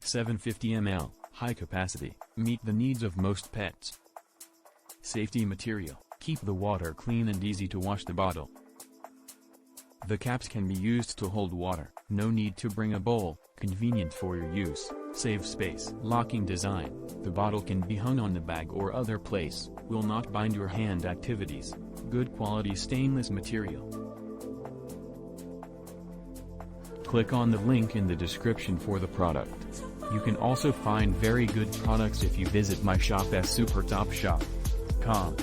750 ml, high capacity, meet the needs of most pets. Safety material, keep the water clean and easy to wash the bottle. The caps can be used to hold water, no need to bring a bowl, convenient for your use, save space. Locking design, the bottle can be hung on the bag or other place, will not bind your hand activities, good quality stainless material. Click on the link in the description for the product. You can also find very good products if you visit my shop at supertopshop.com.